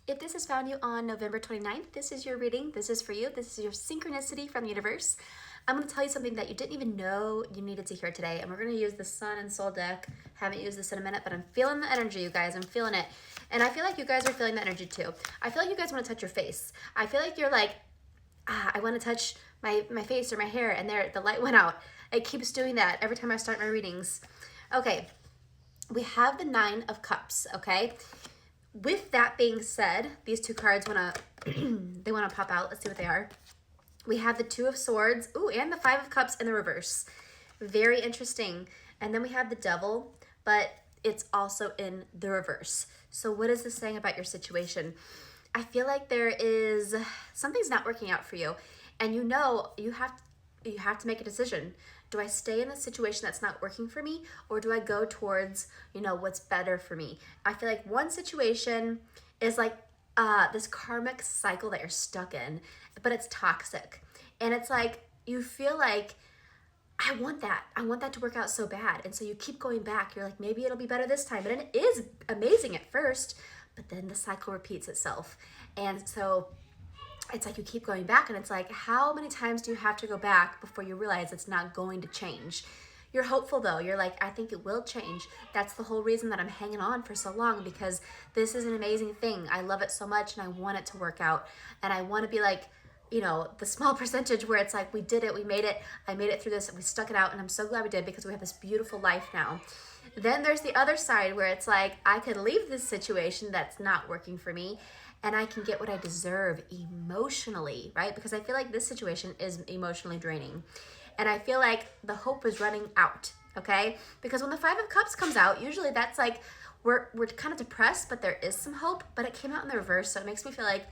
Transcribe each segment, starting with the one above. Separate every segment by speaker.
Speaker 1: If this has found you on November 29th, this is your reading. This is for you. This is your synchronicity from the universe. I'm going to tell you something that you didn't even know you needed to hear today. And we're going to use the Sun and Soul deck. Haven't used this in a minute, but I'm feeling the energy, you guys. I'm feeling it. And I feel like you guys are feeling the energy too. I feel like you guys want to touch your face. I feel like you're like, I want to touch my face or my hair, and there the light went out. It keeps doing that every time I start my readings. Okay, we have the Nine of Cups, okay? With that being said, these two cards wanna they wanna pop out. Let's see what they are. We have the Two of Swords, ooh, and the Five of Cups in the reverse. Very interesting. And then we have the Devil, but it's also in the reverse. So what is this saying about your situation? I feel like there is something's not working out for you, and you know you have to make a decision. Do I stay in a situation that's not working for me, or do I go towards, what's better for me? I feel like one situation is like this karmic cycle that you're stuck in, but it's toxic. And it's like, you feel like, I want that to work out so bad. And so you keep going back. You're like, maybe it'll be better this time. And it is amazing at first, but then the cycle repeats itself. And so it's like you keep going back, and it's like, how many times do you have to go back before you realize it's not going to change? You're hopeful though. You're like, I think it will change. That's the whole reason that I'm hanging on for so long, because this is an amazing thing. I love it so much, and I want it to work out. And I want to be like, the small percentage where it's like, we did it, we made it, I made it through this, and we stuck it out, and I'm so glad we did, because we have this beautiful life now. Then there's the other side where it's like, I could leave this situation that's not working for me, and I can get what I deserve emotionally, right? Because I feel like this situation is emotionally draining. And I feel like the hope is running out, okay? Because when the Five of Cups comes out, usually that's like, we're kind of depressed, but there is some hope, but it came out in the reverse, so it makes me feel like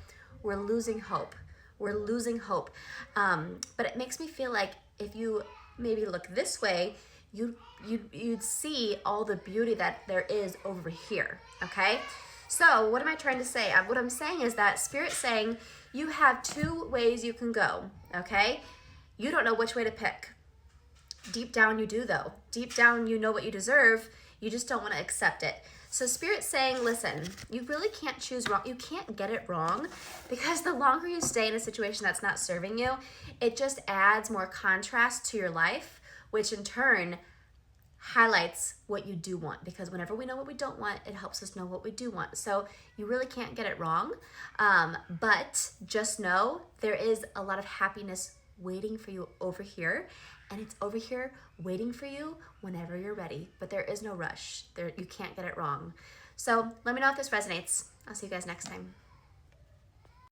Speaker 1: we're losing hope. We're losing hope. But it makes me feel like if you maybe look this way, you'd see all the beauty that there is over here, okay? So what am I trying to say? What I'm saying is that Spirit's saying you have two ways you can go, okay? You don't know which way to pick. Deep down you do though. Deep down you know what you deserve. You just don't want to accept it. So Spirit's saying, listen, you really can't choose wrong. You can't get it wrong, because the longer you stay in a situation that's not serving you, it just adds more contrast to your life, which in turn highlights what you do want, because whenever we know what we don't want, it helps us know what we do want. So you really can't get it wrong, but just know there is a lot of happiness waiting for you over here, and it's over here waiting for you whenever you're ready. But there is no rush. You can't get it wrong. So let me know if this resonates. I'll see you guys next time.